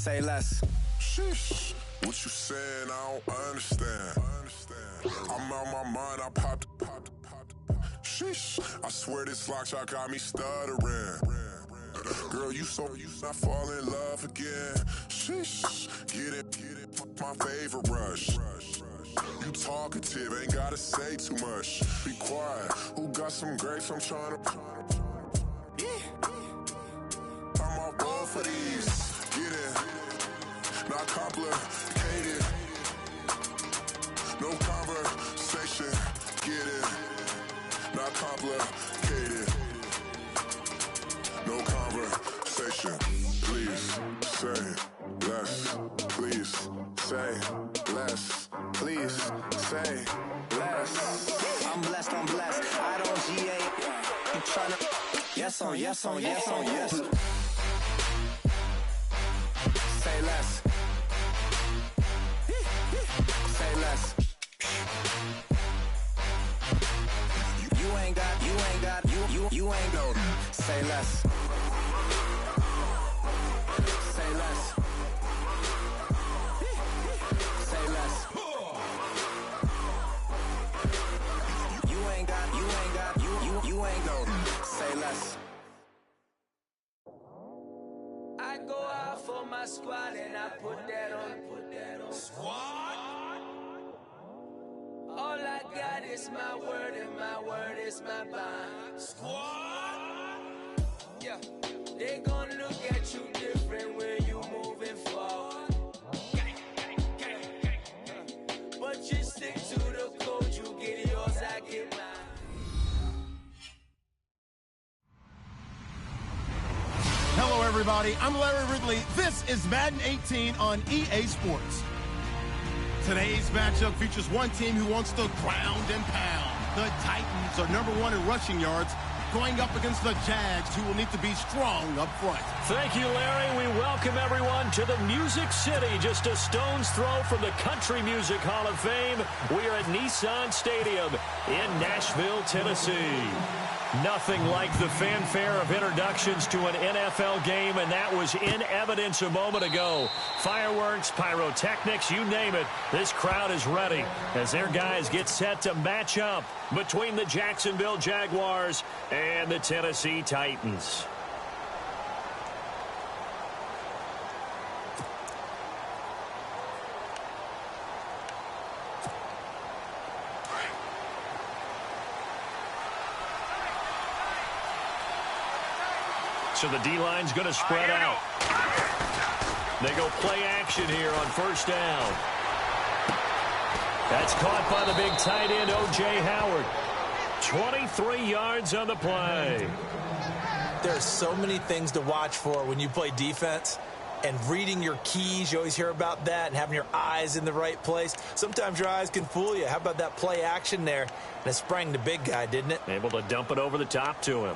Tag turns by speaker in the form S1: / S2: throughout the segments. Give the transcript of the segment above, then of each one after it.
S1: Say less.
S2: Sheesh. What you saying? I don't understand. I'm out my mind. I popped. Sheesh. I swear this lock shot got me stuttering. Girl, you not fall in love again. Sheesh. Get it. My favorite rush. You talkative, ain't gotta say too much. Be quiet. Who got some grapes? I'm trying to. I'm all roll for these. Get it. Not complicated. No conversation. Get it. Not complicated. No conversation. Please say less. Please say less. Please say less.
S1: I'm blessed. I don't GA. I'm tryna. Yes on yes. Say less. Say less. You ain't got. You ain't no. Say less. Say less. Say less. You ain't got. You ain't no. Say less.
S3: I go out for my squad and I put that on. Squad? All I got is my word and my word is my bond. Squad? Yeah. They gon' look at you different when you moving forward. But you stick to the code, you get yours, I get mine.
S4: Hello, everybody. I'm Larry Ridley. This is Madden 18 on EA Sports. Today's matchup features one team who wants to ground and pound. The Titans are #1 in rushing yards, going up against the Jags, who will need to be strong up front.
S5: Thank you, Larry. We welcome everyone to the Music City, just a stone's throw from the Country Music Hall of Fame. We are at Nissan Stadium in Nashville, Tennessee. Nothing like the fanfare of introductions to an NFL game, and that was in evidence a moment ago. Fireworks, pyrotechnics, you name it. This crowd is ready as their guys get set to match up between the Jacksonville Jaguars and the Tennessee Titans. So the D-line's going to spread out. They go play action here on first down. That's caught by the big tight end, O.J. Howard. 23 yards on the play.
S6: There's so many things to watch for when you play defense. And reading your keys, you always hear about that, and having your eyes in the right place. Sometimes your eyes can fool you. How about that play action there? And it sprang the big guy, didn't it?
S5: Able to dump it over the top to him.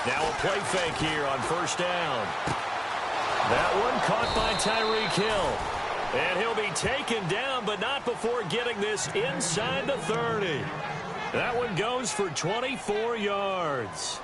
S5: Now a play fake here on first down. That one caught by Tyreek Hill. And he'll be taken down, but not before getting this inside the 30. That one goes for 24 yards.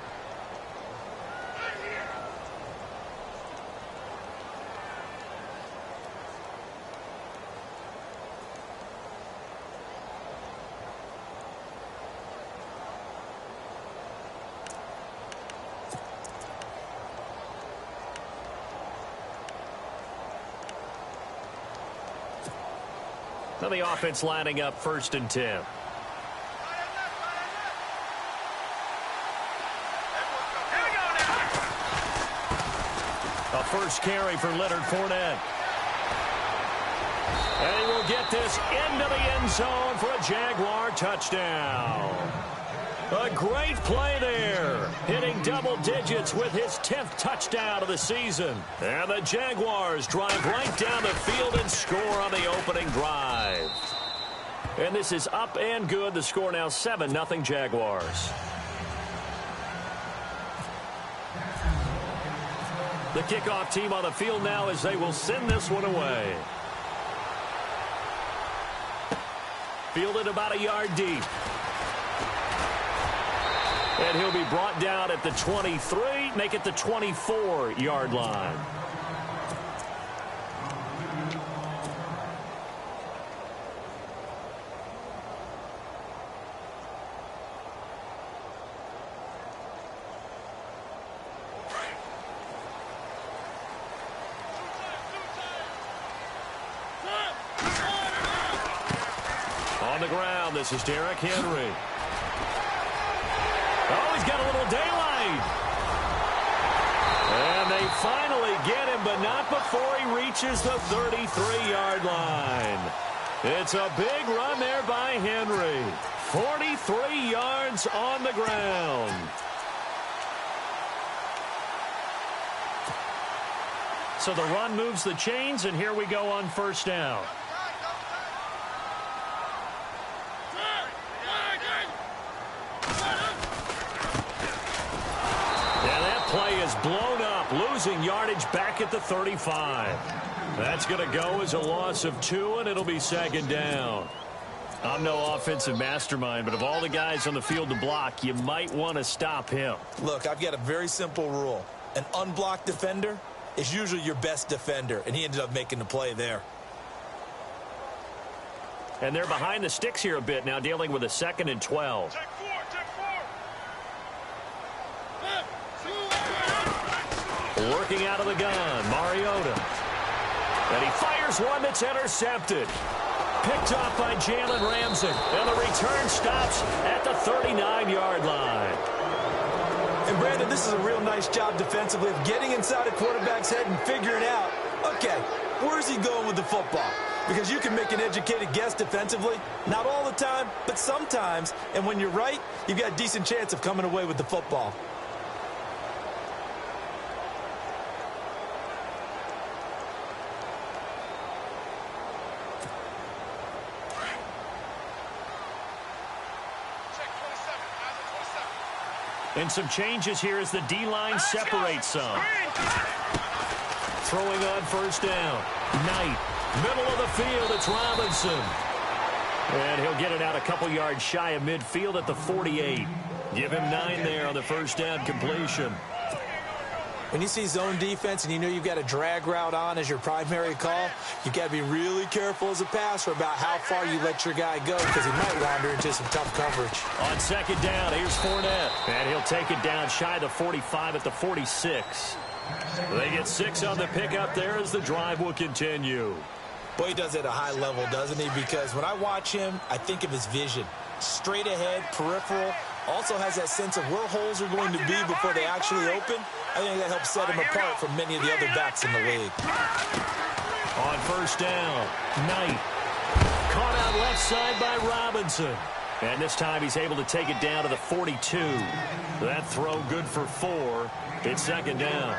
S5: So the offense lining up 1st and 10. A first carry for Leonard Fournette. And he will get this into the end zone for a Jaguar touchdown. A great play there, hitting double digits with his 10th touchdown of the season. And the Jaguars drive right down the field and score on the opening drive. And this is up and good. The score now 7-0 Jaguars. The kickoff team on the field now as they will send this one away. Fielded about a yard deep. And he'll be brought down at the 23, make it the 24-yard line. On the ground, this is Derrick Henry. Oh, he's got a little daylight. And they finally get him, but not before he reaches the 33-yard line. It's a big run there by Henry. 43 yards on the ground. So the run moves the chains, and here we go on first down. Play is blown up, losing yardage back at the 35. That's going to go as a loss of 2, and it'll be second down. I'm no offensive mastermind, but of all the guys on the field to block, you might want to stop him.
S6: Look, I've got a very simple rule. An unblocked defender is usually your best defender, and he ended up making the play there.
S5: And they're behind the sticks here a bit now, dealing with a 2nd and 12. Working out of the gun, Mariota. And he fires one that's intercepted. Picked off by Jalen Ramsey. And the return stops at the 39-yard line.
S6: And, Brandon, this is a real nice job defensively of getting inside a quarterback's head and figuring out, okay, where's he going with the football? Because you can make an educated guess defensively. Not all the time, but sometimes. And when you're right, you've got a decent chance of coming away with the football.
S5: And some changes here as the D-line separates some. Throwing on first down. Knight. Middle of the field, it's Robinson. And he'll get it out a couple yards shy of midfield at the 48. Give him 9 there on the first down completion.
S6: When you see zone defense and you know you've got a drag route on as your primary call, you've got to be really careful as a passer about how far you let your guy go because he might wander into some tough coverage.
S5: On second down, here's Fournette. And he'll take it down shy of the 45 at the 46. They get 6 on the pickup there as the drive will continue.
S6: Boy, he does it at a high level, doesn't he? Because when I watch him, I think of his vision. Straight ahead, peripheral, also has that sense of where holes are going to be before they actually open. I think that helps set him apart from many of the other backs in the league.
S5: On first down, Knight. Caught out left side by Robinson. And this time he's able to take it down to the 42. That throw good for 4. It's second down.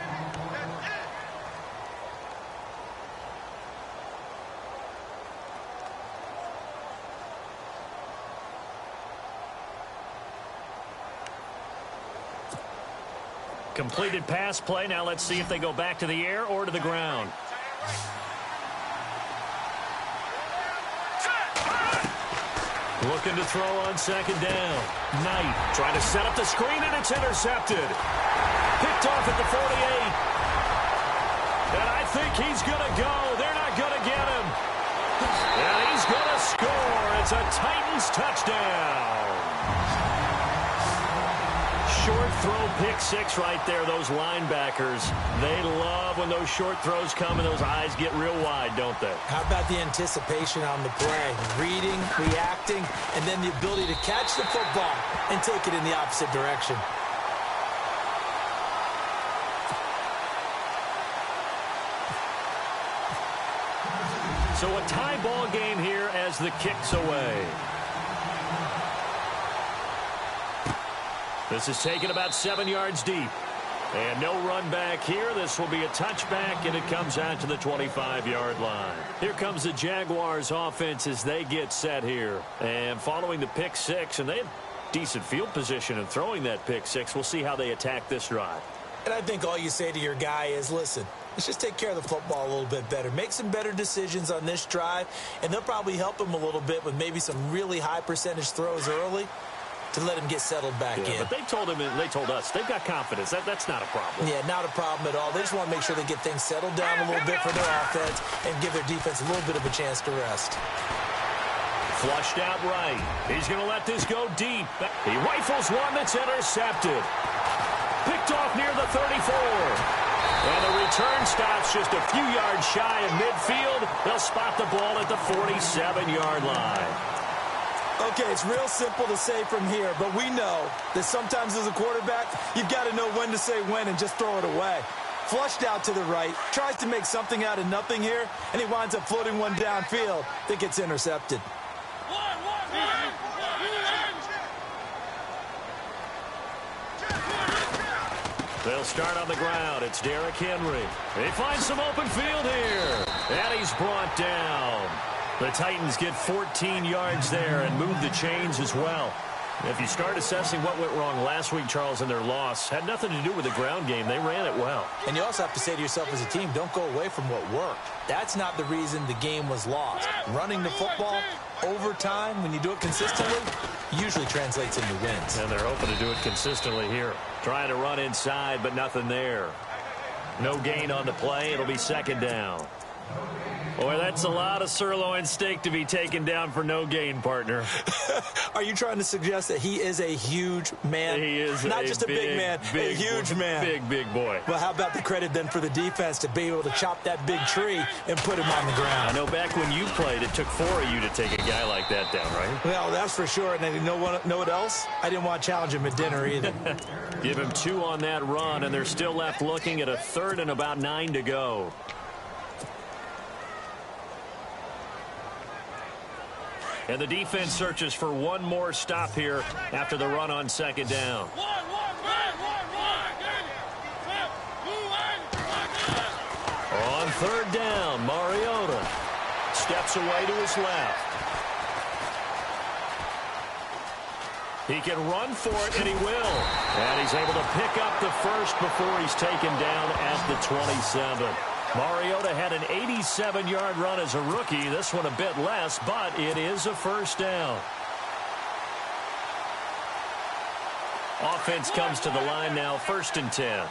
S5: Completed pass play. Now let's see if they go back to the air or to the ground. Looking to throw on second down. Knight trying to set up the screen, and it's intercepted. Picked off at the 48. And I think he's going to go. They're not going to get him. And he's going to score. It's a Titans touchdown. Short throw, pick 6 right there. Those linebackers, they love when those short throws come and those eyes get real wide, don't they?
S6: How about the anticipation on the play? Reading, reacting, and then the ability to catch the football and take it in the opposite direction.
S5: So a tie ball game here as the kick's away. This is taken about 7 yards deep. And no run back here. This will be a touchback, and it comes out to the 25-yard line. Here comes the Jaguars offense as they get set here. And following the pick 6, and they have decent field position in throwing that pick 6. We'll see how they attack this drive.
S6: And I think all you say to your guy is, listen, Let's just take care of the football a little bit better. Make some better decisions on this drive, and they'll probably help him a little bit with maybe some really high percentage throws early to let him get settled back in.
S5: But they told him, and they told us, they've got confidence. That's not a problem.
S6: Yeah, not a problem at all. They just want to make sure they get things settled down a little bit for their offense and give their defense a little bit of a chance to rest.
S5: Flushed out right. He's going to let this go deep. He rifles one that's intercepted. Picked off near the 34. And the return stops just a few yards shy of midfield. They'll spot the ball at the 47-yard line.
S6: Okay, it's real simple to say from here, but we know that sometimes as a quarterback, you've got to know when to say when and just throw it away. Flushed out to the right, tries to make something out of nothing here, and he winds up floating one downfield that gets intercepted.
S5: They'll start on the ground. It's Derrick Henry. He finds some open field here. And he's brought down. The Titans get 14 yards there and move the chains as well. If you start assessing what went wrong last week, Charles, in their loss, had nothing to do with the ground game. They ran it well.
S6: And you also have to say to yourself as a team, don't go away from what worked. That's not the reason the game was lost. Running the football over time, when you do it consistently, usually translates into wins.
S5: And they're hoping to do it consistently here. Trying to run inside, but nothing there. No gain on the play. It'll be second down. Boy, that's a lot of sirloin steak to be taken down for no gain, partner.
S6: Are you trying to suggest that he is a huge man?
S5: He is
S6: not just a big man, a huge man.
S5: Big boy.
S6: Well, how about the credit then for the defense to be able to chop that big tree and put him on the ground?
S5: I know back when you played, it took 4 of you to take a guy like that down, right?
S6: Well, that's for sure. And you know what else? I didn't want to challenge him at dinner either.
S5: Give him 2 on that run, and they're still left looking at a third and about 9 to go. And the defense searches for one more stop here after the run on second down. On third down, Mariota steps away to his left. He can run for it, and he will. And he's able to pick up the first before he's taken down at the 27. Mariota had an 87-yard run as a rookie. This one a bit less, but it is a first down. Offense comes to the line now, 1st and 10.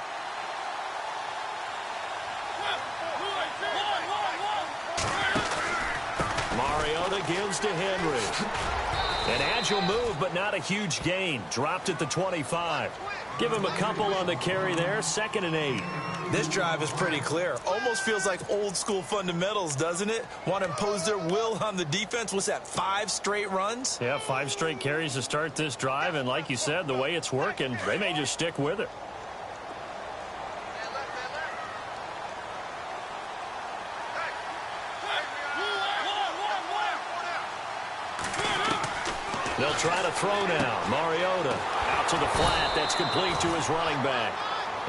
S5: Mariota gives to Henry. An agile move, but not a huge gain. Dropped at the 25. Give him a couple on the carry there, 2nd and 8.
S6: This drive is pretty clear. Almost feels like old school fundamentals, doesn't it? Want to impose their will on the defense. What's that, 5 straight runs?
S5: Yeah, 5 straight carries to start this drive. And like you said, the way it's working, they may just stick with it. They'll try to throw now. Mariota out to the flat. That's complete to his running back.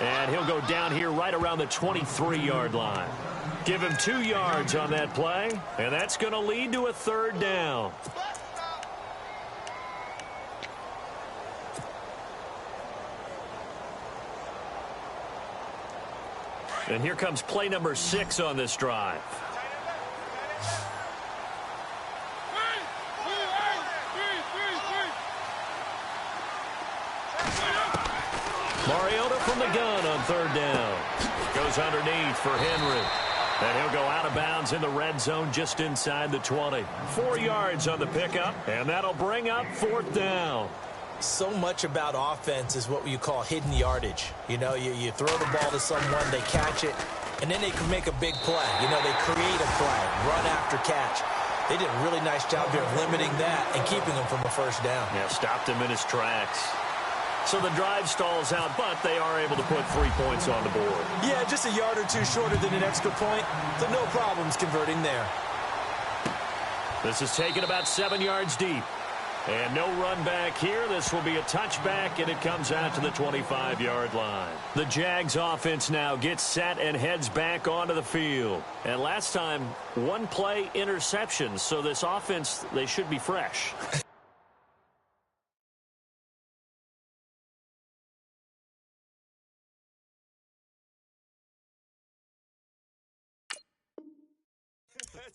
S5: And he'll go down here right around the 23-yard line. Give him 2 yards on that play, and that's going to lead to a third down. And here comes play number 6 on this drive. Mariota from the gun on third down. Goes underneath for Henry. And he'll go out of bounds in the red zone just inside the 20. 4 yards on the pickup, and that'll bring up 4th down.
S6: So much about offense is what you call hidden yardage. You know, you throw the ball to someone, they catch it, and then they can make a big play. You know, they create a play, run after catch. They did a really nice job here of limiting that and keeping him from a first down.
S5: Yeah, stopped him in his tracks. So the drive stalls out, but they are able to put 3 points on the board.
S6: Yeah, just a yard or 2 shorter than an extra point, so no problems converting there.
S5: This is taken about 7 yards deep. And no run back here. This will be a touchback, and it comes out to the 25-yard line. The Jags offense now gets set and heads back onto the field. And last time, 1 play interception, so this offense, they should be fresh.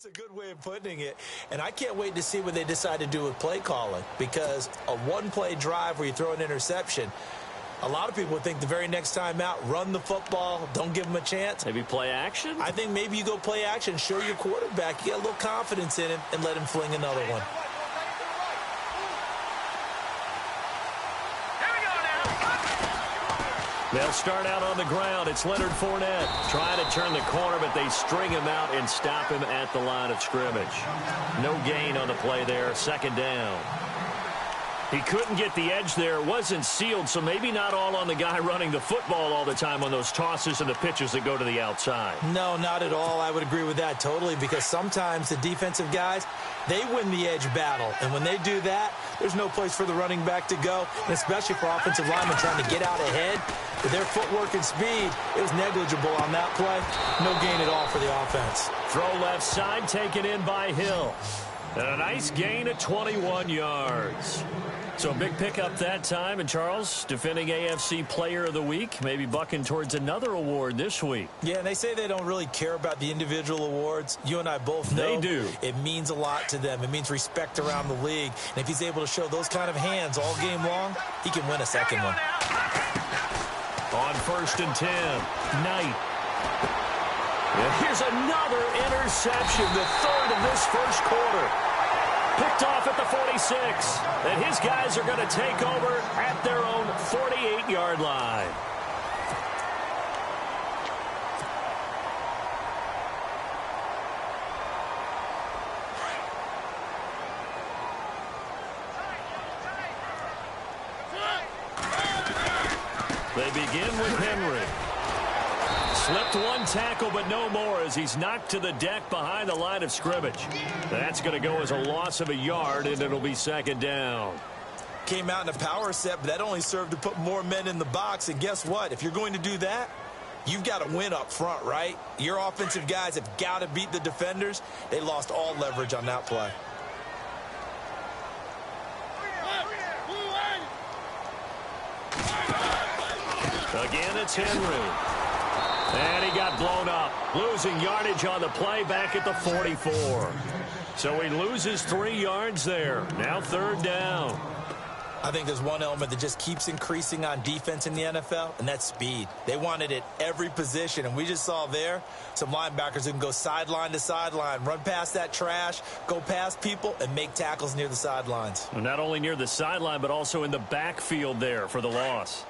S6: That's a good way of putting it. And I can't wait to see what they decide to do with play calling, because a one-play drive where you throw an interception, a lot of people would think the very next time out, run the football, don't give them a chance.
S5: Maybe play action?
S6: I think maybe you go play action, show your quarterback, you get a little confidence in him, and let him fling another one.
S5: They'll start out on the ground. It's Leonard Fournette trying to turn the corner, but they string him out and stop him at the line of scrimmage. No gain on the play there. Second down. He couldn't get the edge there. It wasn't sealed, so maybe not all on the guy running the football all the time on those tosses and the pitches that go to the outside.
S6: No, not at all. I would agree with that totally, because sometimes the defensive guys, they win the edge battle. And when they do that, there's no place for the running back to go, and especially for offensive linemen trying to get out ahead. With their footwork and speed, it was negligible on that play. No gain at all for the offense.
S5: Throw left side, taken in by Hill. And a nice gain of 21 yards. So a big pickup that time. And Charles, defending AFC Player of the Week, maybe bucking towards another award this week.
S6: Yeah, and they say they don't really care about the individual awards. You and I both know
S5: they do.
S6: It means a lot to them. It means respect around the league. And if he's able to show those kind of hands all game long, he can win a second one.
S5: On 1st and 10, Knight. And here's another interception, the third of this first quarter. Picked off at the 46. And his guys are going to take over at their own 48-yard line. They begin with Henry. Slipped one tackle, but no more as he's knocked to the deck behind the line of scrimmage. That's going to go as a loss of a yard, and it'll be second down.
S6: Came out in a power set, but that only served to put more men in the box. And guess what? If you're going to do that, you've got to win up front, right? Your offensive guys have got to beat the defenders. They lost all leverage on that play.
S5: Again, it's Henry. And he got blown up. Losing yardage on the play back at the 44. So he loses 3 yards there. Now third down.
S6: I think there's one element that just keeps increasing on defense in the NFL, and that's speed. They want it at every position, and we just saw there some linebackers who can go sideline to sideline, run past that trash, go past people, and make tackles near the sidelines.
S5: Well, not only near the sideline, but also in the backfield there for the loss.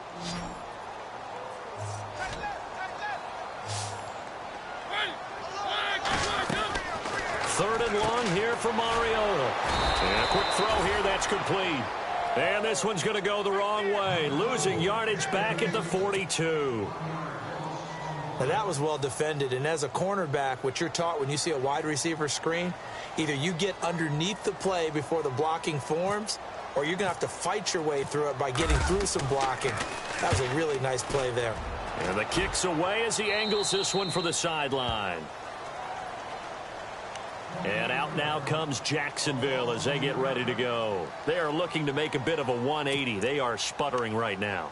S5: Third and long here for Mariota. And a quick throw here, that's complete. And this one's going to go the wrong way. Losing yardage back at the 42.
S6: Now that was well defended, and as a cornerback, what you're taught when you see a wide receiver screen, either you get underneath the play before the blocking forms, or you're going to have to fight your way through it by getting through some blocking. That was a really nice play there.
S5: And the kick's away as he angles this one for the sideline. And out now comes Jacksonville as they get ready to go. They are looking to make a bit of a 180. They are sputtering right now.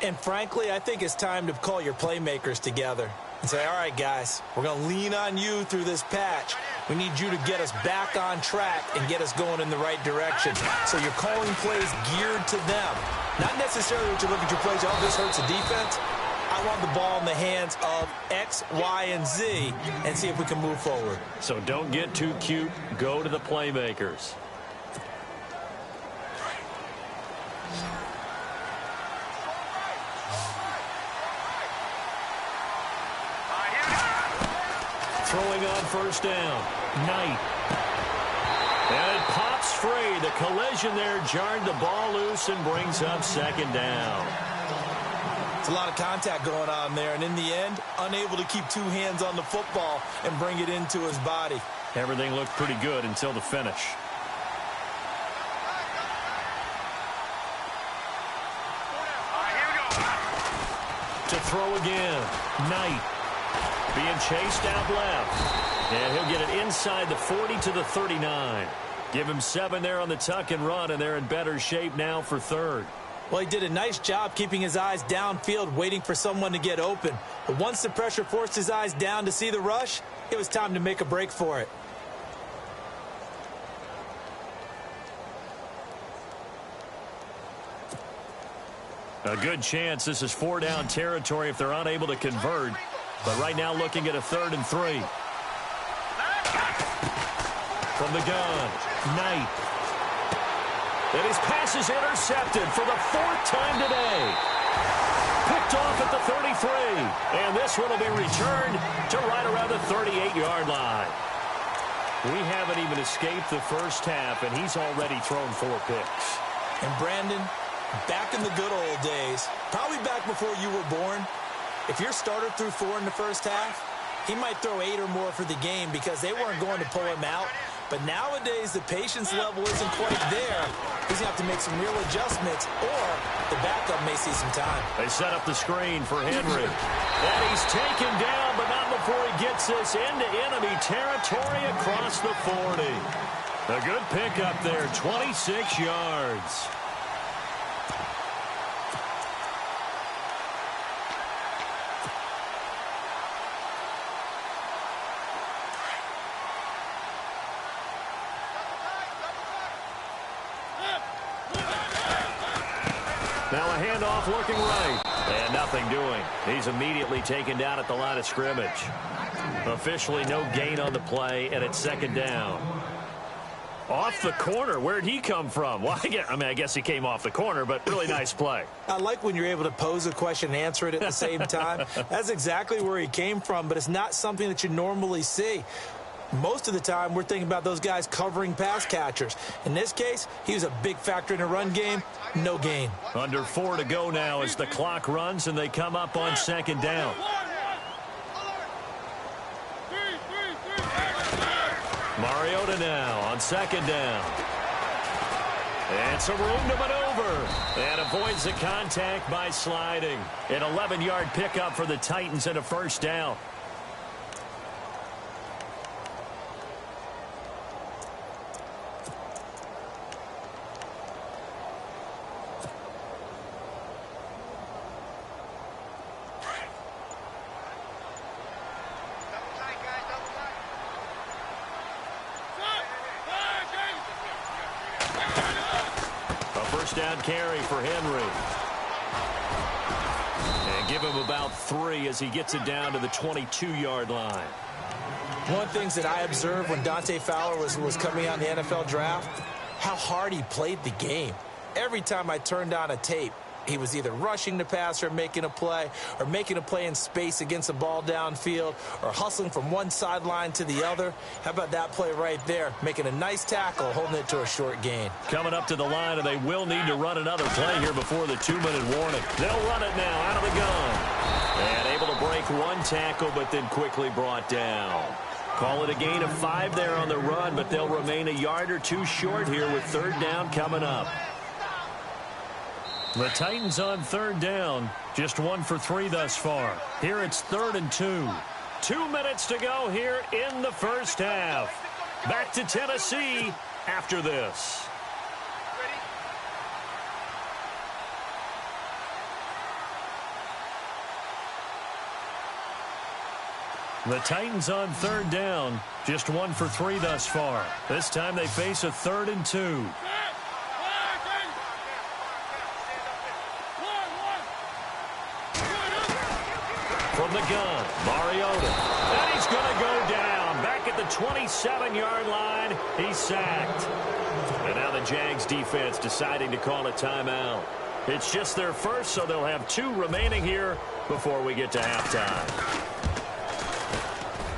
S6: And frankly, I think it's time to call your playmakers together and say, all right, guys, we're going to lean on you through this patch. We need you to get us back on track and get us going in the right direction. So you're calling plays geared to them. Not necessarily what you look at your plays, oh, this hurts the defense. I want the ball in the hands of X, Y, and Z and see if we can move forward.
S5: So don't get too cute. Go to the playmakers. Throwing on first down. Knight. And it pops free. The collision there jarred the ball loose and brings up second down.
S6: It's a lot of contact going on there, and in the end, unable to keep 2 hands on the football and bring it into his body.
S5: Everything looked pretty good until the finish. To throw again. Knight. Being chased out left. And he'll get it inside the 40 to the 39. Give him 7 there on the tuck and run, and they're in better shape now for third.
S6: Well, he did a nice job keeping his eyes downfield, waiting for someone to get open. But once the pressure forced his eyes down to see the rush, it was time to make a break for it.
S5: A good chance this is 4-down territory if they're unable to convert. But right now looking at a 3rd and 3. From the gun, Knight. And his pass is intercepted for the 4th time today. Picked off at the 33. And this one will be returned to right around the 38-yard line. We haven't even escaped the first half, and he's already thrown 4 picks.
S6: And Brandon, back in the good old days, probably back before you were born, if your starter threw 4 in the first half, he might throw 8 or more for the game because they weren't going to pull him out. But nowadays, the patience level isn't quite there. He's going to have to make some real adjustments, or the backup may see some time.
S5: They set up the screen for Henry. And he's taken down, but not before he gets this into enemy territory across the 40. A good pickup there, 26 yards. Now a handoff looking right. And nothing doing. He's immediately taken down at the line of scrimmage. Officially no gain on the play, and it's 2nd down. Off the corner. Where'd he come from? Well, I guess he came off the corner, but really nice play.
S6: I like when you're able to pose a question and answer it at the same time. That's exactly where he came from, but it's not something that you normally see. Most of the time, we're thinking about those guys covering pass catchers. In this case, he was a big factor in the run game. No gain.
S5: Under 4 to go now as the clock runs and they come up on 2nd down. Mariota now on 2nd down. And some room to maneuver. And avoids the contact by sliding. An 11-yard pickup for the Titans and a 1st down. Down carry for Henry. And give him about 3 as he gets it down to the 22-yard line.
S6: One of the things that I observed when Dante Fowler was coming out in the NFL draft, how hard he played the game. Every time I turned on a tape, he was either rushing the passer, making a play, or making a play in space against the ball downfield, or hustling from one sideline to the other. How about that play right there? Making a nice tackle, holding it to a short gain.
S5: Coming up to the line, and they will need to run another play here before the 2-minute warning. They'll run it now out of the gun. And able to break 1 tackle, but then quickly brought down. Call it a gain of 5 there on the run, but they'll remain a yard or 2 short here with 3rd down coming up. The Titans on 3rd down, just 1 for 3 thus far. Here it's 3rd and 2. 2 minutes to go here in the first half. Back to Tennessee after this. The Titans on 3rd down, just 1 for 3 thus far. This time they face a 3rd and 2. From the gun, Mariota. And he's going to go down. Back at the 27-yard line, he's sacked. And now the Jags defense deciding to call a timeout. It's just their first, so they'll have 2 remaining here before we get to halftime.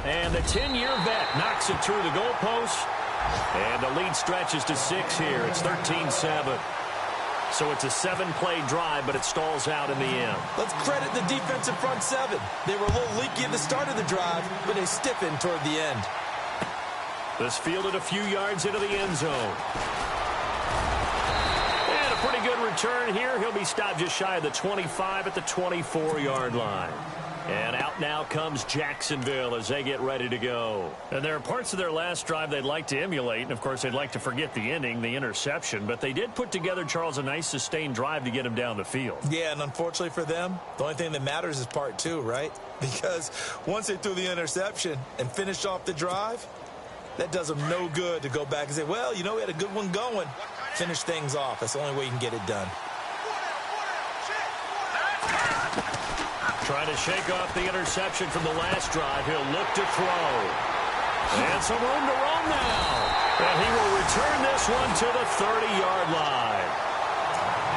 S5: And the 10-year vet knocks it through the goalpost. And the lead stretches to 6 here. It's 13-7. So it's a 7-play drive, but it stalls out in the end.
S6: Let's credit the defensive front 7. They were a little leaky at the start of the drive, but they stiffened toward the end.
S5: This fielded a few yards into the end zone. And a pretty good return here. He'll be stopped just shy of the 25 at the 24-yard line. And out now comes Jacksonville as they get ready to go. And there are parts of their last drive they'd like to emulate. And, of course, they'd like to forget the ending, the interception. But they did put together, Charles, a nice sustained drive to get him down the field.
S6: Yeah, and unfortunately for them, the only thing that matters is part 2, right? Because once they threw the interception and finished off the drive, that does them no good to go back and say, well, you know, we had a good one going. Finish things off. That's the only way you can get it done.
S5: Trying to shake off the interception from the last drive. He'll look to throw. And some room to roam now. And he will return this one to the 30-yard line.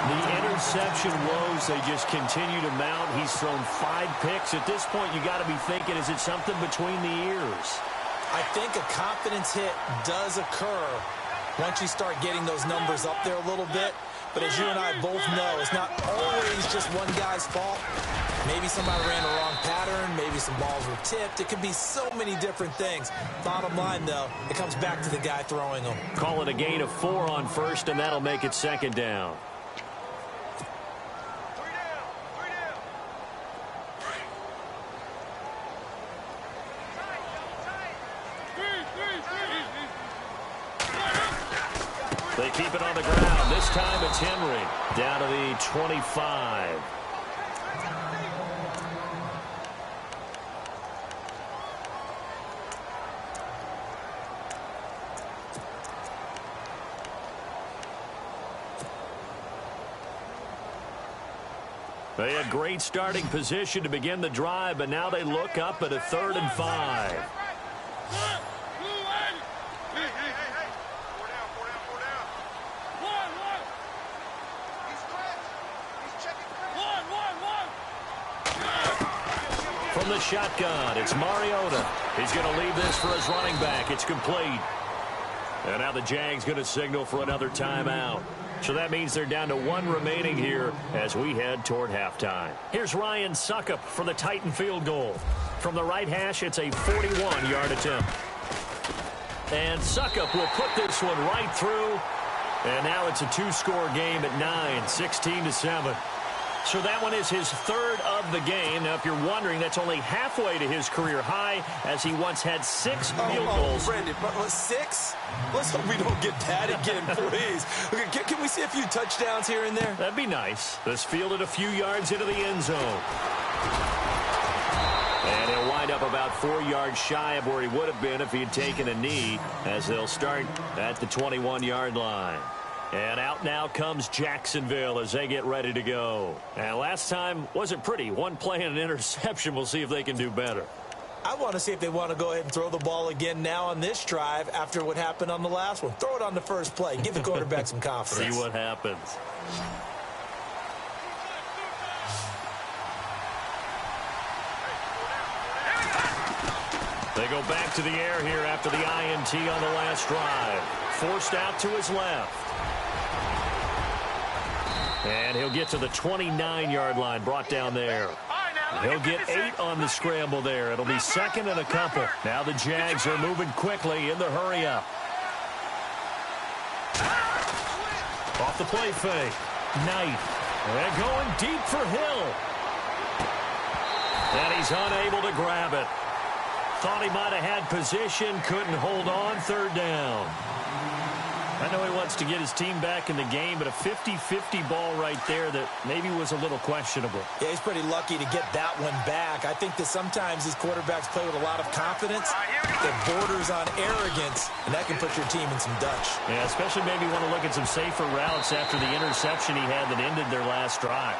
S5: The interception woes, they just continue to mount. He's thrown 5 picks. At this point, you got to be thinking, is it something between the ears?
S6: I think a confidence hit does occur once you start getting those numbers up there a little bit. But as you and I both know, it's not always just one guy's fault. Maybe somebody ran the wrong pattern. Maybe some balls were tipped. It could be so many different things. Bottom line, though, it comes back to the guy throwing them.
S5: Call it a gain of 4 on first, and that'll make it second down. They keep it on the ground. This time it's Henry. Down to the 25. They had great starting position to begin the drive, but now they look up at a 3rd and 5. From the shotgun, it's Mariota. He's going to leave this for his running back. It's complete. And now the Jags going to signal for another timeout. So that means they're down to 1 remaining here as we head toward halftime. Here's Ryan Suckup for the Titan field goal. From the right hash, it's a 41-yard attempt. And Suckup will put this one right through. And now it's a 2-score game at 9, 16-7. So that one is his 3rd of the game. Now, if you're wondering, that's only halfway to his career high, as he once had 6 field goals.
S6: Brandon, 6? Let's hope we don't get that again, please. Okay, can we see a few touchdowns here and there?
S5: That'd be nice. This fielded a few yards into the end zone. And he'll wind up about 4 yards shy of where he would have been if he had taken a knee, as they'll start at the 21-yard line. And out now comes Jacksonville as they get ready to go. And last time wasn't pretty. 1 play and an interception. We'll see if they can do better.
S6: I want to see if they want to go ahead and throw the ball again now on this drive after what happened on the last one. Throw it on the first play. Give the quarterback some confidence.
S5: See what happens. They go back to the air here after the INT on the last drive. Forced out to his left. And he'll get to the 29-yard line, brought down there. He'll get 8 on the scramble there. It'll be 2nd and a couple. Now the Jags are moving quickly in the hurry-up. Off the play fake. Knight. And going deep for Hill. And he's unable to grab it. Thought he might have had position, couldn't hold on, 3rd down. I know he wants to get his team back in the game, but a 50-50 ball right there that maybe was a little questionable.
S6: Yeah, he's pretty lucky to get that one back. I think that sometimes these quarterbacks play with a lot of confidence that borders on arrogance, and that can put your team in some Dutch.
S5: Yeah, especially maybe want to look at some safer routes after the interception he had that ended their last drive.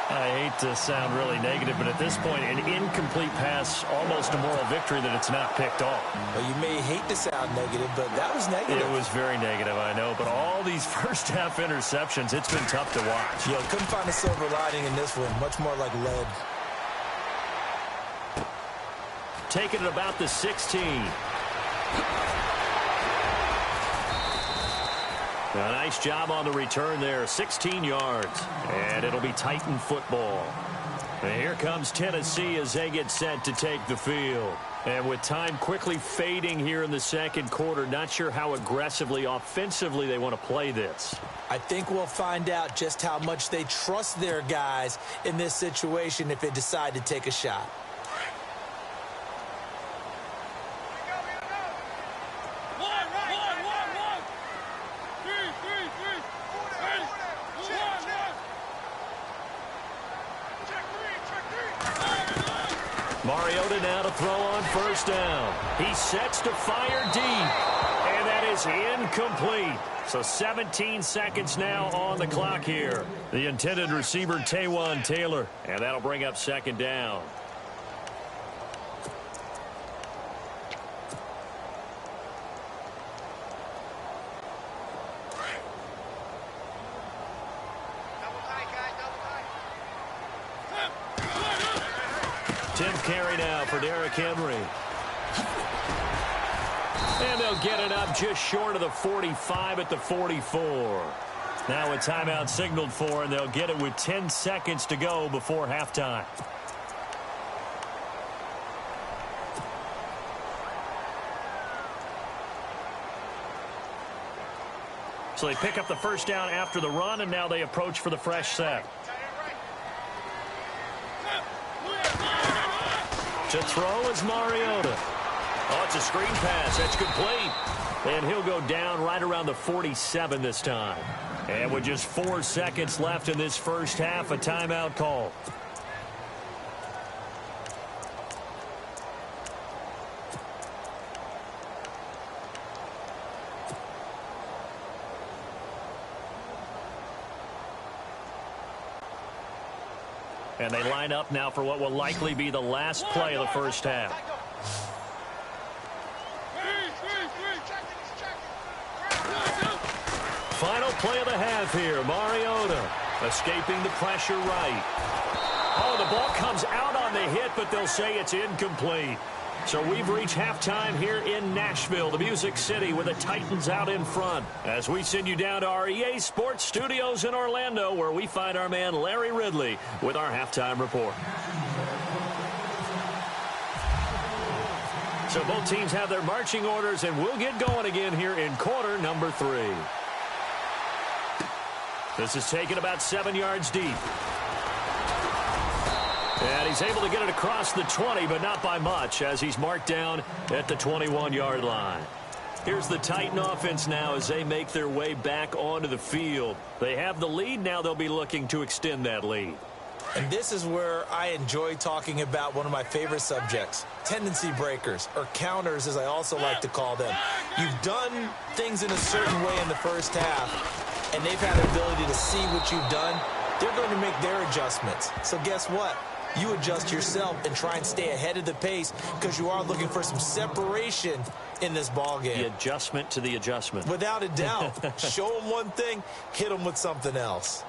S5: I hate to sound really negative, but at this point, an incomplete pass, almost a moral victory that it's not picked off.
S6: Well, you may hate to sound negative, but that was negative.
S5: It was very negative, I know, but all these first-half interceptions, it's been tough to watch.
S6: Yeah, couldn't find a silver lining in this one, much more like lead.
S5: Taking it about the 16. A nice job on the return there, 16 yards, and it'll be Titan football. And here comes Tennessee as they get set to take the field. And with time quickly fading here in the second quarter, not sure how aggressively, offensively they want to play this.
S6: I think we'll find out just how much they trust their guys in this situation if they decide to take a shot.
S5: Mariota now to throw on 1st down. He sets to fire deep. And that is incomplete. So 17 seconds now on the clock here. The intended receiver, Taywan Taylor. And that'll bring up second down. Tenth carry now for Derrick Henry. And they'll get it up just short of the 45 at the 44. Now a timeout signaled for, and they'll get it with 10 seconds to go before halftime. So they pick up the first down after the run, and now they approach for the fresh set. To throw is Mariota. Oh, it's a screen pass. That's complete. And he'll go down right around the 47 this time. And with just 4 seconds left in this first half, a timeout call. And they line up now for what will likely be the last play of the first half. Final play of the half here. Mariota escaping the pressure right. Oh, the ball comes out on the hit, but they'll say it's incomplete. So we've reached halftime here in Nashville, the Music City, with the Titans out in front. As we send you down to our EA Sports Studios in Orlando, where we find our man Larry Ridley with our halftime report. So both teams have their marching orders, and we'll get going again here in quarter number 3. This is taken about 7 yards deep. And he's able to get it across the 20, but not by much, as he's marked down at the 21-yard line. Here's the Titan offense now as they make their way back onto the field. They have the lead. Now they'll be looking to extend that lead.
S6: And this is where I enjoy talking about one of my favorite subjects, tendency breakers, or counters as I also like to call them. You've done things in a certain way in the first half, and they've had the ability to see what you've done. They're going to make their adjustments. So guess what? You adjust yourself and try and stay ahead of the pace because you are looking for some separation in this ball game.
S5: The adjustment to the adjustment.
S6: Without a doubt. Show them one thing, hit them with something else.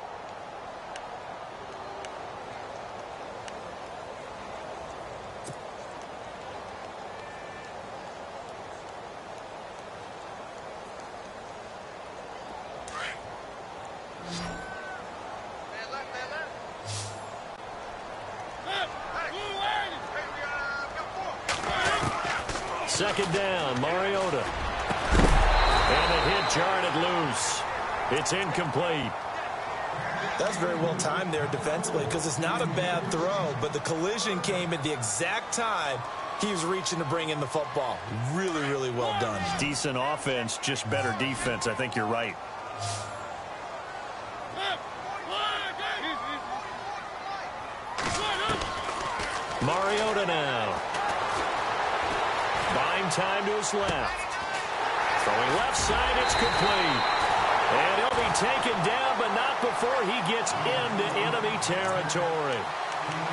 S5: Second down, Mariota. And a hit jarred it loose. It's incomplete.
S6: That's very well timed there defensively because it's not a bad throw, but the collision came at the exact time he was reaching to bring in the football. Really, really well done.
S5: Decent offense, just better defense. I think you're right. Mariota now. Buying time to his left. Throwing left side, it's complete. And he'll be taken down, but not before he gets into enemy territory.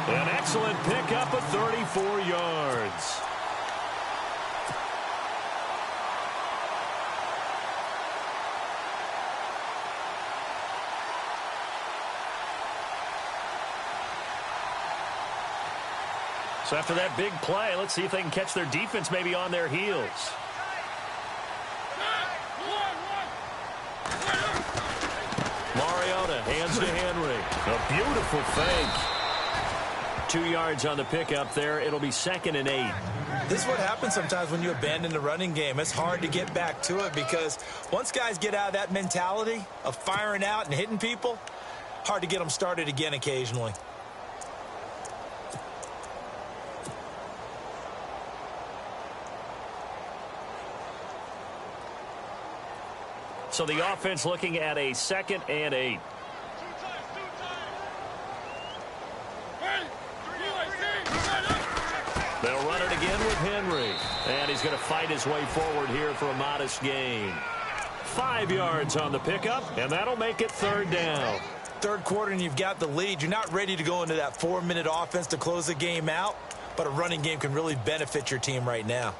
S5: An excellent pickup of 34 yards. So after that big play, let's see if they can catch their defense maybe on their heels. Mariota hands to Henry. A beautiful fake. 2 yards on the pickup there. It'll be 2nd and 8.
S6: This is what happens sometimes when you abandon the running game. It's hard to get back to it because once guys get out of that mentality of firing out and hitting people, hard to get them started again occasionally.
S5: So the offense looking at a 2nd and 8. They'll run it again with Henry. And he's going to fight his way forward here for a modest gain. 5 yards on the pickup, and that'll make it 3rd down.
S6: Third quarter and you've got the lead. You're not ready to go into that 4-minute offense to close the game out, but a running game can really benefit your team right now.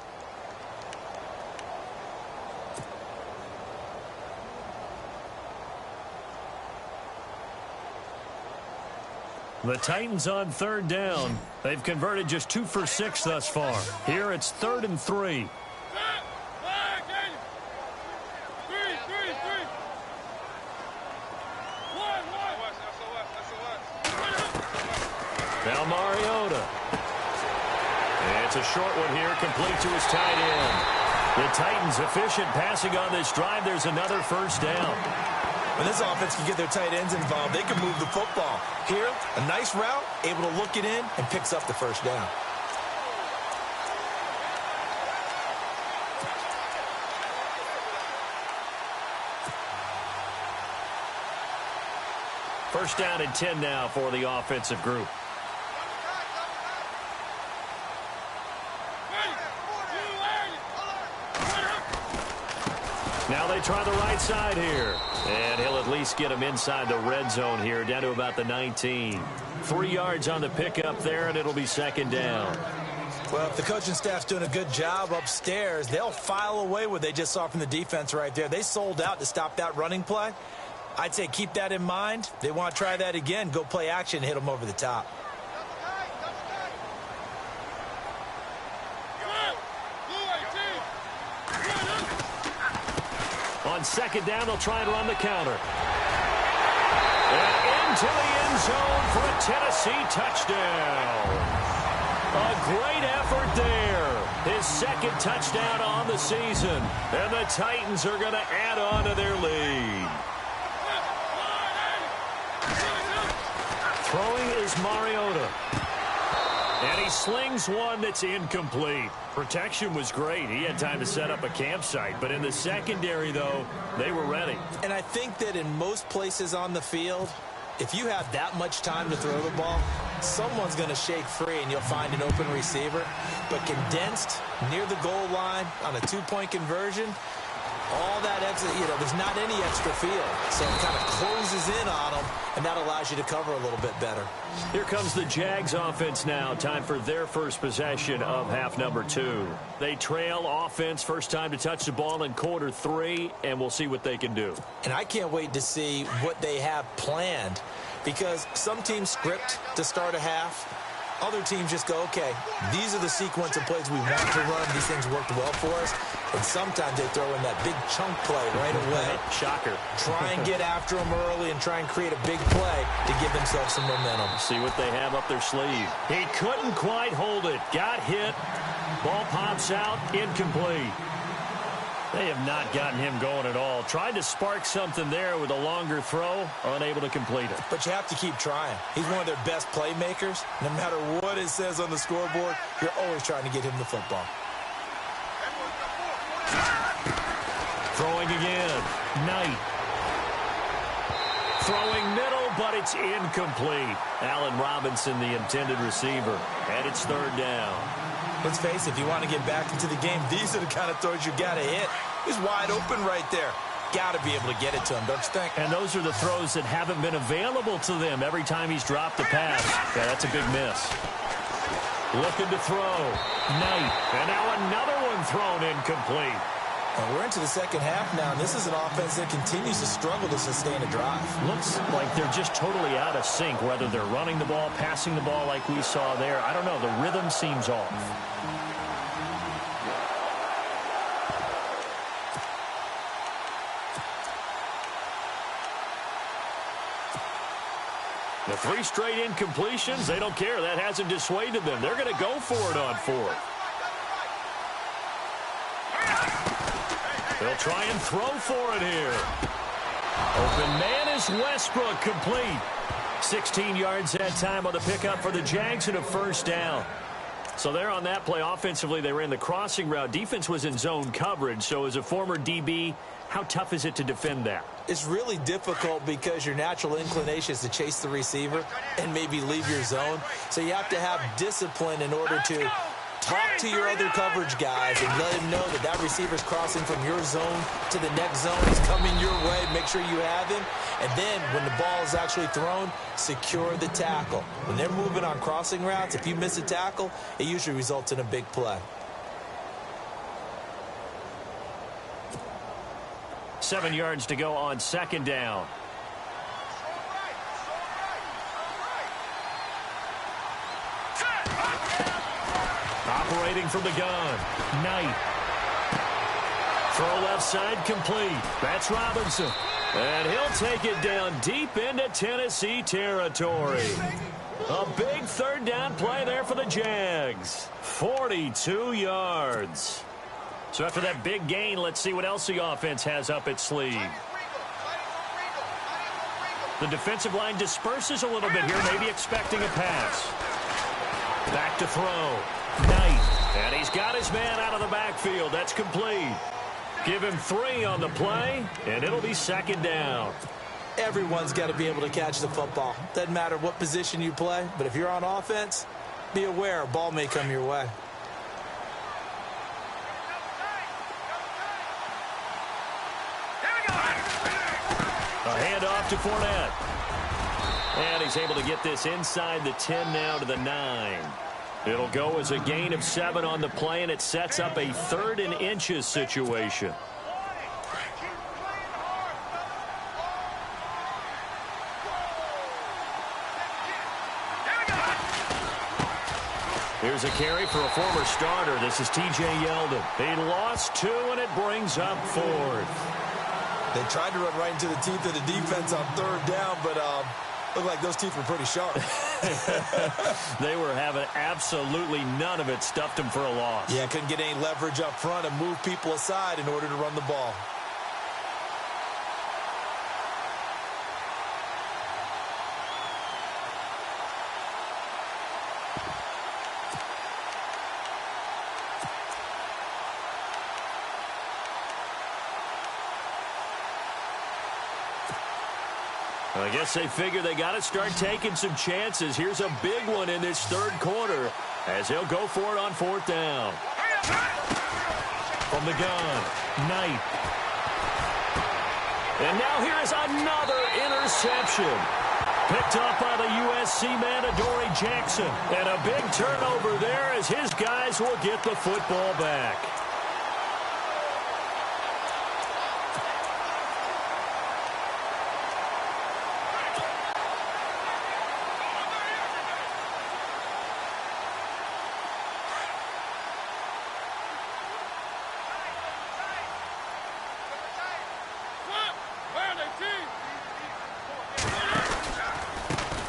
S5: The Titans on 3rd down. They've converted just 2 for 6 thus far. Here it's 3rd and 3. Now Mariota. It's a short one here, complete to his tight end. The Titans efficient passing on this drive. There's another 1st down.
S6: When this offense can get their tight ends involved, they can move the football. Here, a nice route, able to look it in, and picks up the 1st down.
S5: First down and 10 now for the offensive group. Now they try the right side here. And he'll at least get him inside the red zone here, down to about the 19. 3 yards on the pickup there, and it'll be 2nd down.
S6: Well, if the coaching staff's doing a good job upstairs, they'll file away what they just saw from the defense right there. They sold out to stop that running play. I'd say keep that in mind. They want to try that again. Go play action, hit them over the top.
S5: On 2nd down, they'll try and run the counter. And into the end zone for a Tennessee touchdown. A great effort there. His 2nd touchdown on the season. And the Titans are going to add on to their lead. Throwing is Mariota. And he slings one that's incomplete. Protection was great. He had time to set up a campsite. But in the secondary, though, they were ready.
S6: And I think that in most places on the field, if you have that much time to throw the ball, someone's going to shake free and you'll find an open receiver. But condensed near the goal line on a 2-point conversion, all that extra, there's not any extra field. So it kind of closes in on them, and that allows you to cover a little bit better.
S5: Here comes the Jags offense now. Time for their first possession of half number 2. They trail offense, first time to touch the ball in quarter 3, and we'll see what they can do.
S6: And I can't wait to see what they have planned, because some teams script to start a half. Other teams just go, okay, these are the sequence of plays we want to run. These things worked well for us. And sometimes they throw in that big chunk play right away.
S5: Shocker.
S6: Try and get after them early and try and create a big play to give themselves some momentum.
S5: See what they have up their sleeve. He couldn't quite hold it. Got hit. Ball pops out. Incomplete. They have not gotten him going at all. Tried to spark something there with a longer throw, unable to complete it.
S6: But you have to keep trying. He's one of their best playmakers. No matter what it says on the scoreboard, you're always trying to get him the football.
S5: Throwing again. Knight. Throwing middle, but it's incomplete. Allen Robinson, the intended receiver. And it's 3rd down.
S6: Let's face it, if you want to get back into the game, these are the kind of throws you got to hit. He's wide open right there. Got to be able to get it to him, don't you think?
S5: And those are the throws that haven't been available to them every time he's dropped a pass. Yeah, that's a big miss. Looking to throw. Knight. And now another one thrown incomplete.
S6: Well, we're into the second half now, and this is an offense that continues to struggle to sustain a drive.
S5: Looks like they're just totally out of sync, whether they're running the ball, passing the ball like we saw there. I don't know. The rhythm seems off. The 3 straight incompletions, they don't care. That hasn't dissuaded them. They're going to go for it on 4th. They'll try and throw for it here. Open man is Westbrook, complete. 16 yards that time on the pickup for the Jags and a 1st down. So there on that play, offensively, they ran the crossing route. Defense was in zone coverage. So as a former DB, how tough is it to defend that?
S6: It's really difficult because your natural inclination is to chase the receiver and maybe leave your zone. So you have to have discipline in order to Talk to your other coverage guys and let them know that that receiver's crossing from your zone to the next zone. He's coming your way. Make sure you have him. And then when the ball is actually thrown, secure the tackle. When they're moving on crossing routes, if you miss a tackle, it usually results in a big play.
S5: 7 yards to go on second down. Operating from the gun, Knight. Throw left side complete. That's Robinson. And he'll take it down deep into Tennessee territory. A big third down play there for the Jags. 42 yards. So after that big gain, let's see what else the offense has up its sleeve. The defensive line disperses a little bit here, maybe expecting a pass. Back to throw. Knight. And he's got his man out of the backfield. That's complete. Give him 3 on the play, and it'll be second down.
S6: Everyone's got to be able to catch the football. Doesn't matter what position you play, but if you're on offense, be aware a ball may come your way.
S5: A handoff to Fournette. And he's able to get this inside the 10 now to the 9. It'll go as a gain of 7 on the play, and it sets up a 3rd and inches situation. Here's a carry for a former starter. This is T.J. Yeldon. He lost 2, and it brings up 4th.
S6: They tried to run right into the teeth of the defense on 3rd down, but looked like those teeth were pretty sharp.
S5: They were having absolutely none of it. Stuffed them for a loss.
S6: Yeah, couldn't get any leverage up front and move people aside in order to run the ball.
S5: I guess they figure they got to start taking some chances. Here's a big one in this 3rd quarter as he'll go for it on 4th down. From the gun, Knight. And now here is another interception. Picked up by the USC man, Adoree Jackson. And a big turnover there as his guys will get the football back.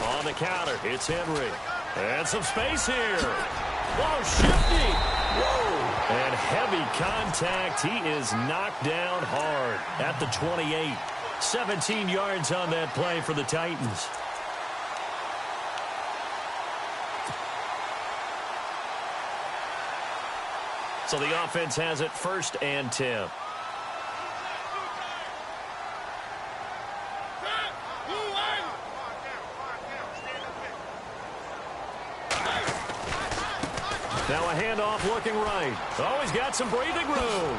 S5: On the counter, it's Henry. And some space here. Whoa, shifty. Whoa. And heavy contact. He is knocked down hard at the 28. 17 yards on that play for the Titans. So the offense has it 1st and 10. Now a handoff looking right. Oh, he's got some breathing room.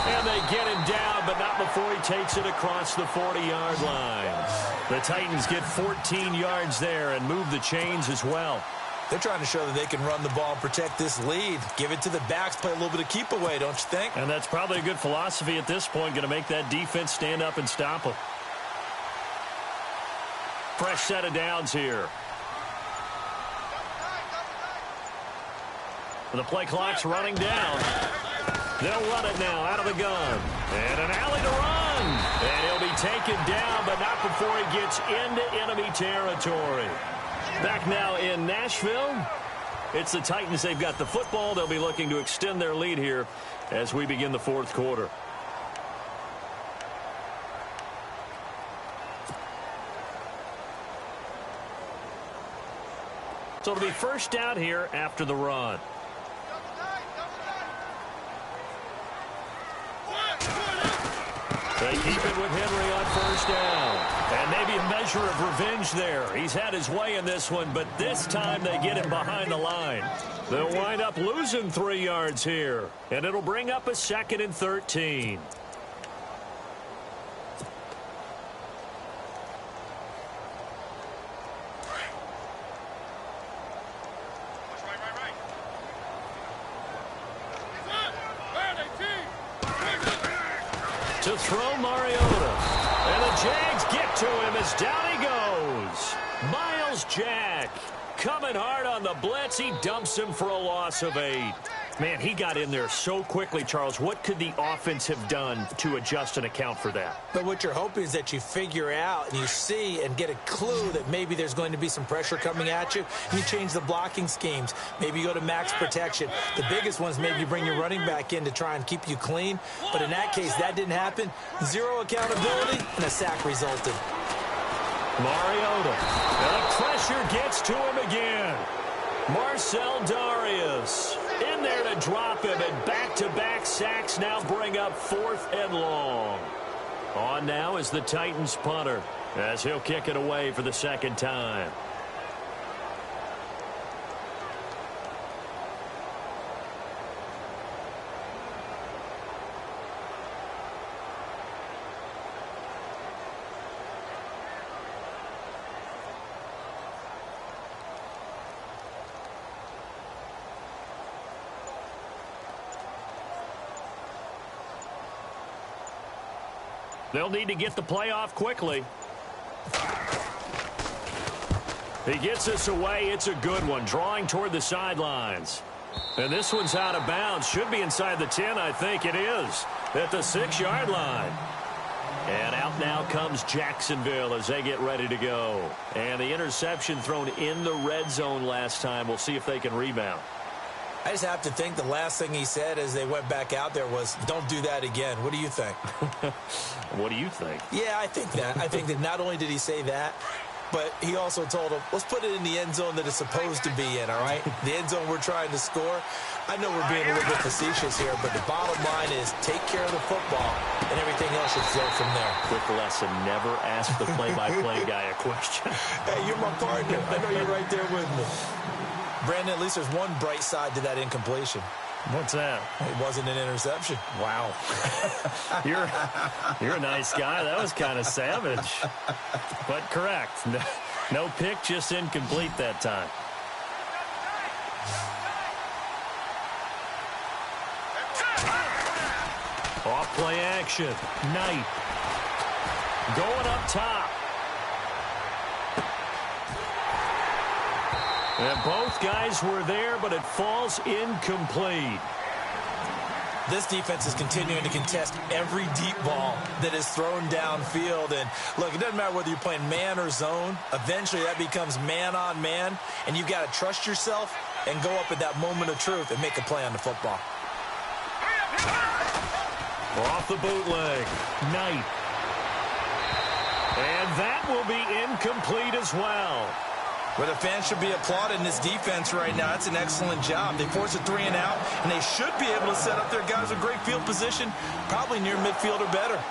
S5: And they get him down, but not before he takes it across the 40-yard line. The Titans get 14 yards there and move the chains as well.
S6: They're trying to show that they can run the ball and protect this lead. Give it to the backs, play a little bit of keep away, don't you think?
S5: And that's probably a good philosophy at this point, going to make that defense stand up and stop them. Fresh set of downs here. The play clock's running down. They'll run it now out of the gun. And an alley to run. And he'll be taken down, but not before he gets into enemy territory. Back now in Nashville. It's the Titans. They've got the football. They'll be looking to extend their lead here as we begin the 4th quarter. So it'll be 1st down here after the run. They keep it with Henry on first down. And maybe a measure of revenge there. He's had his way in this one, but this time they get him behind the line. They'll wind up losing 3 yards here, and it'll bring up a 2nd and 13. To throw Mariota. And the Jags get to him as down he goes. Miles Jack coming hard on the blitz. He dumps him for a loss of 8. Man, he got in there so quickly, Charles. What could the offense have done to adjust and account for that?
S6: But what you're hoping is that you figure out and you see and get a clue that maybe there's going to be some pressure coming at you. You change the blocking schemes. Maybe you go to max protection. The biggest ones, maybe you bring your running back in to try and keep you clean. But in that case, that didn't happen. 0 accountability, and a sack resulted.
S5: Mariota. And the pressure gets to him again. Marcel Darius in there to drop him, and back-to-back sacks now bring up 4th and long. On now is the Titans punter as he'll kick it away for the 2nd time. They'll need to get the play off quickly. He gets us away. It's a good one, drawing toward the sidelines. And this one's out of bounds. Should be inside the 10, I think it is, at the 6-yard line. And out now comes Jacksonville as they get ready to go. And the interception thrown in the red zone last time. We'll see if they can rebound.
S6: I just have to think the last thing he said as they went back out there was, don't do that again. What do you think?
S5: What do you think?
S6: Yeah, I think that. I think that not only did he say that, but he also told him, let's put it in the end zone that it's supposed to be in, all right? The end zone we're trying to score. I know we're being a little bit facetious here, but the bottom line is take care of the football, and everything else should flow from there.
S5: Quick lesson, never ask the play-by-play guy a question.
S6: Hey, you're my partner. I know you're right there with me. Brandon, at least there's one bright side to that incompletion.
S5: What's that?
S6: It wasn't an interception.
S5: Wow. You're a nice guy. That was kind of savage. But correct. No pick, just incomplete that time. Off play action. Knight. Going up top. And both guys were there, but it falls incomplete.
S6: This defense is continuing to contest every deep ball that is thrown downfield. And, look, it doesn't matter whether you're playing man or zone. Eventually, that becomes man-on-man, and you've got to trust yourself and go up at that moment of truth and make a play on the football.
S5: Off the bootleg. Knight. And that will be incomplete as well.
S6: Well, the fans should be applauding this defense right now. That's an excellent job. They force a 3 and out, and they should be able to set up their guys with great field position, probably near midfield or better.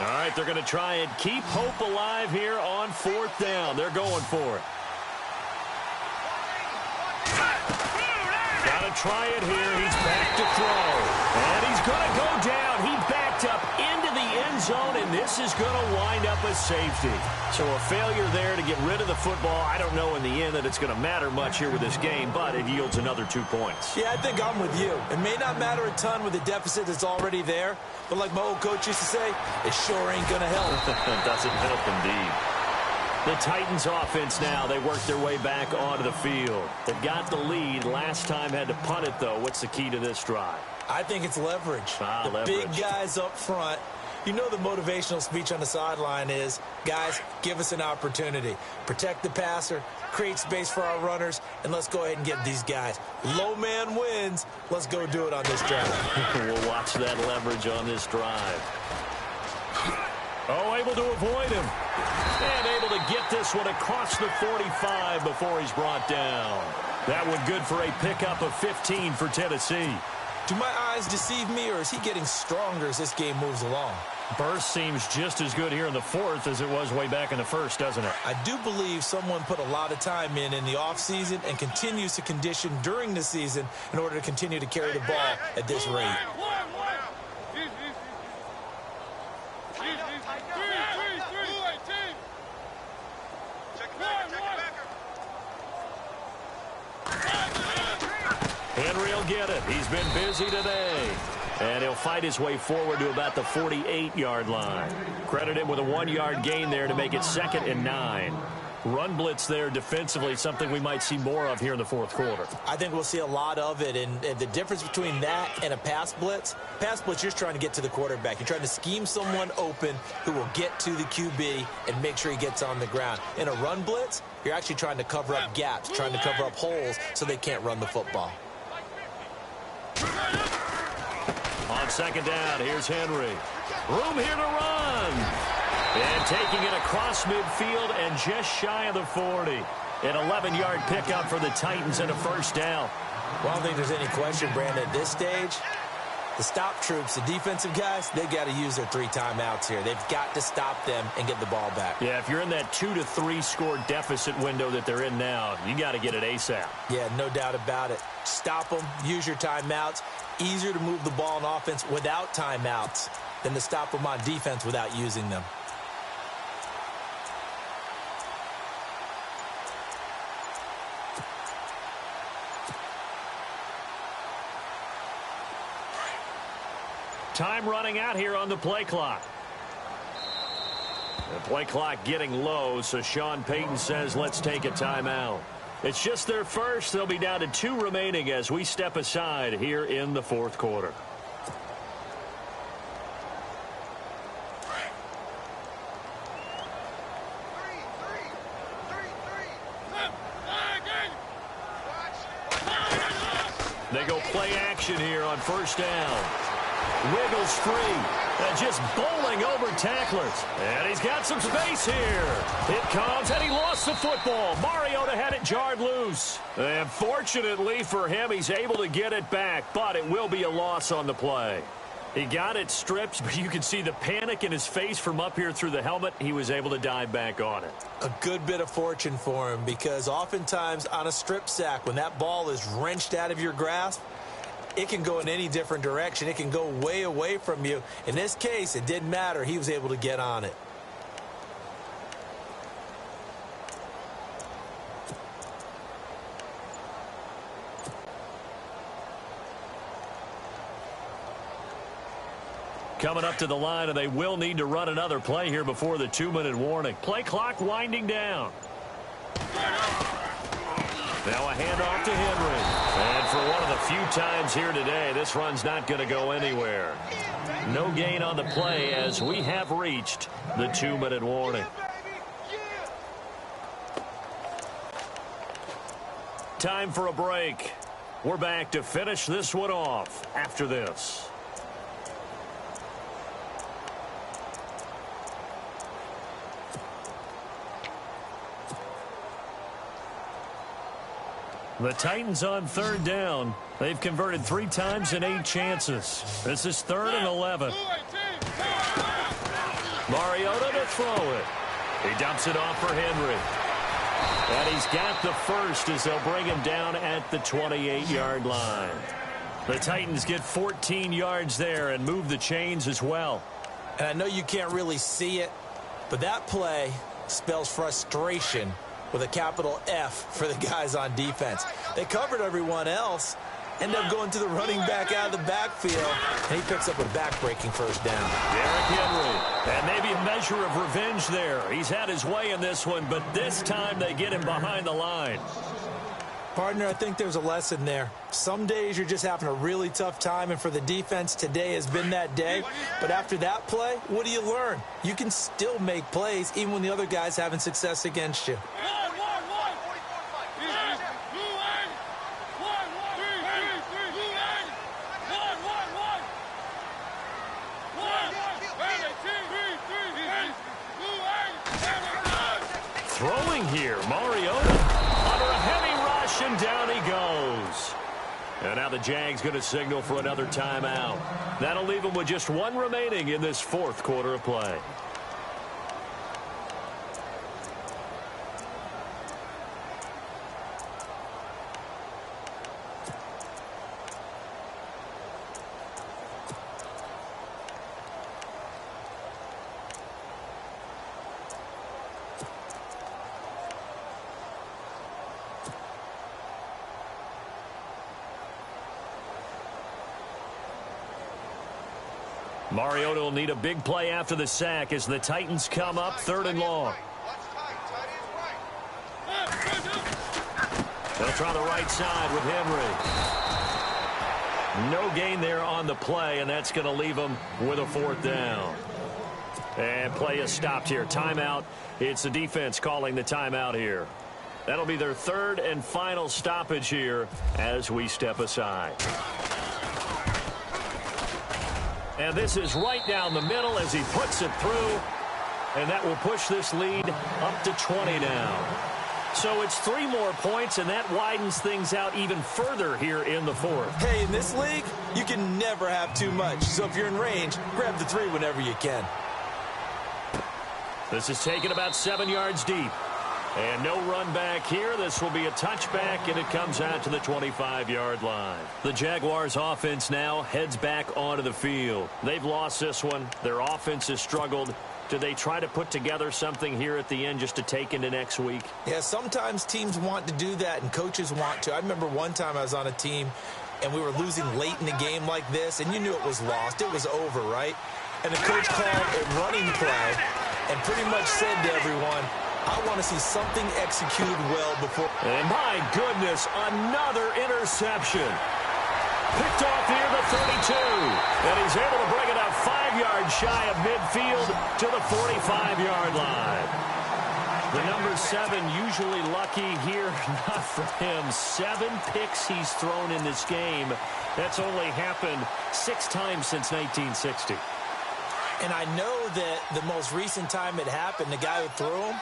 S5: All right, they're going to try and keep hope alive here on 4th down. They're going for it. Got to try it here. He's back to throw. And he's going to go down. He backed up into the end zone, and this is going to wind up a safety. So a failure there to get rid of the football. I don't know in the end that it's going to matter much here with this game, but it yields another 2 points.
S6: Yeah, I think I'm with you. It may not matter a ton with the deficit that's already there, but like my old coach used to say, it sure ain't going to help.
S5: It doesn't help indeed. The Titans offense now, they work their way back onto the field. They got the lead. Last time had to punt it, though. What's the key to this drive?
S6: I think it's leverage.
S5: Leverage.
S6: Big guys up front You know the motivational speech on the sideline is, guys, give us an opportunity. Protect the passer, create space for our runners, and let's go ahead and get these guys. Low man wins. Let's go do it on this drive.
S5: We'll watch that leverage on this drive. Oh, able to avoid him. And able to get this one across the 45 before he's brought down. That one good for a pickup of 15 for Tennessee.
S6: Do my eyes deceive me, or is he getting stronger as this game moves along?
S5: Burst seems just as good here in the fourth as it was way back in the first, doesn't it?
S6: I do believe someone put a lot of time in the offseason and continues to condition during the season in order to continue to carry the ball at this rate.
S5: Henry will get it. He's been busy today. And he'll fight his way forward to about the 48-yard line. Credit him with a 1-yard gain there to make it 2nd and 9. Run blitz there defensively, something we might see more of here in the fourth quarter.
S6: I think we'll see a lot of it, and the difference between that and a pass blitz, you're just trying to get to the quarterback. You're trying to scheme someone open who will get to the QB and make sure he gets on the ground. In a run blitz, you're actually trying to cover up gaps, trying to cover up holes so they can't run the football.
S5: On 2nd down, here's Henry. Room here to run. And taking it across midfield and just shy of the 40. An 11-yard pickup for the Titans and a 1st down.
S6: Well, I don't think there's any question, Brandon, at this stage, the stop troops, the defensive guys, they've got to use their 3 timeouts here. They've got to stop them and get the ball back.
S5: Yeah, if you're in that 2 to 3 score deficit window that they're in now, you got to get it ASAP.
S6: Yeah, no doubt about it. Stop them, use your timeouts. Easier to move the ball on offense without timeouts than to stop them on defense without using them.
S5: Time running out here on the play clock. The play clock getting low, so Sean Payton says, let's take a timeout. It's just their first. They'll be down to 2 remaining as we step aside here in the fourth quarter. They go play action here on 1st down. Wiggles free. And just bowling over tacklers. And he's got some space here. It comes, and he lost the football. Mariota had it jarred loose. And fortunately for him, he's able to get it back, but it will be a loss on the play. He got it stripped, but you can see the panic in his face from up here through the helmet. He was able to dive back on it.
S6: A good bit of fortune for him, because oftentimes on a strip sack, when that ball is wrenched out of your grasp, it can go in any different direction. It can go way away from you. In this case, it didn't matter. He was able to get on it.
S5: Coming up to the line, and they will need to run another play here before the 2-minute warning. Play clock winding down. Now a handoff to Henry. And for one of the few times here today, this run's not going to go anywhere. No gain on the play as we have reached the 2-minute warning. Time for a break. We're back to finish this one off after this. The Titans on 3rd down. They've converted 3 times in 8 chances. This is 3rd and 11. Mariota to throw it. He dumps it off for Henry. And he's got the first as they'll bring him down at the 28-yard line. The Titans get 14 yards there and move the chains as well.
S6: And I know you can't really see it, but that play spells frustration with a capital F for the guys on defense. They covered everyone else, end up going to the running back out of the backfield, and he picks up a back-breaking 1st down.
S5: Derrick Henry, and maybe a measure of revenge there. He's had his way in this one, but this time they get him behind the line.
S6: Partner, I think there's a lesson there. Some days you're just having a really tough time, and for the defense, today has been that day. But after that play, what do you learn? You can still make plays even when the other guy's having success against you.
S5: Throwing here, Mariota under a heavy rush, and down he goes. And now the Jags going to signal for another timeout. That'll leave them with just one remaining in this fourth quarter of play. Mariota will need a big play after the sack as the Titans come up 3rd and long. They'll try the right side with Henry. No gain there on the play, and that's going to leave them with a 4th down. And play is stopped here. Timeout. It's the defense calling the timeout here. That'll be their 3rd and final stoppage here as we step aside. And this is right down the middle as he puts it through. And that will push this lead up to 20 now. So it's 3 more points, and that widens things out even further here in the 4th.
S6: Hey, in this league, you can never have too much. So if you're in range, grab the 3 whenever you can.
S5: This is taken about 7 yards deep. And no run back here. This will be a touchback, and it comes out to the 25-yard line. The Jaguars' offense now heads back onto the field. They've lost this one. Their offense has struggled. Do they try to put together something here at the end just to take into next week?
S6: Yeah, sometimes teams want to do that, and coaches want to. I remember one time I was on a team, and we were losing late in the game like this, and you knew it was lost. It was over, right? And the coach called a running play and pretty much said to everyone, I want to see something executed well before.
S5: And my goodness, another interception. Picked off near the 32. And he's able to bring it up 5 yards shy of midfield to the 45-yard line. The number 7 usually lucky here. Not for him. 7 picks he's thrown in this game. That's only happened 6 times since 1960.
S6: And I know that the most recent time it happened, the guy who threw him,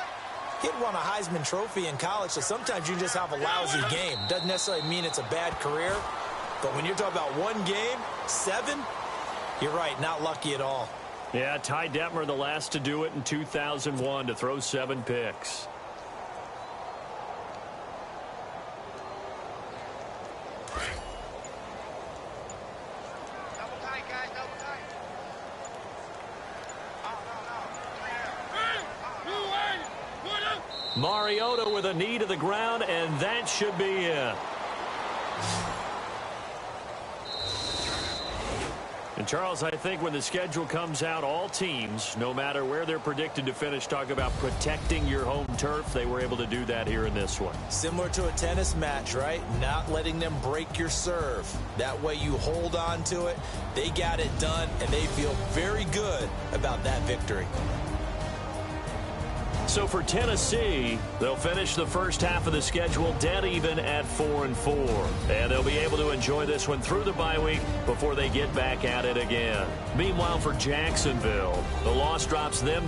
S6: he'd won a Heisman Trophy in college, so sometimes you just have a lousy game. Doesn't necessarily mean it's a bad career, but when you're talking about one game, 7, you're right, not lucky at all.
S5: Yeah, Ty Detmer, the last to do it in 2001, to throw 7 picks. Mariota with a knee to the ground, and that should be it. And Charles, I think when the schedule comes out, all teams, no matter where they're predicted to finish, talk about protecting your home turf. They were able to do that here in this one.
S6: Similar to a tennis match, right? Not letting them break your serve. That way you hold on to it. They got it done, and they feel very good about that victory.
S5: So for Tennessee, they'll finish the first half of the schedule dead even at 4-4. And they'll be able to enjoy this one through the bye week before they get back at it again. Meanwhile, for Jacksonville, the loss drops them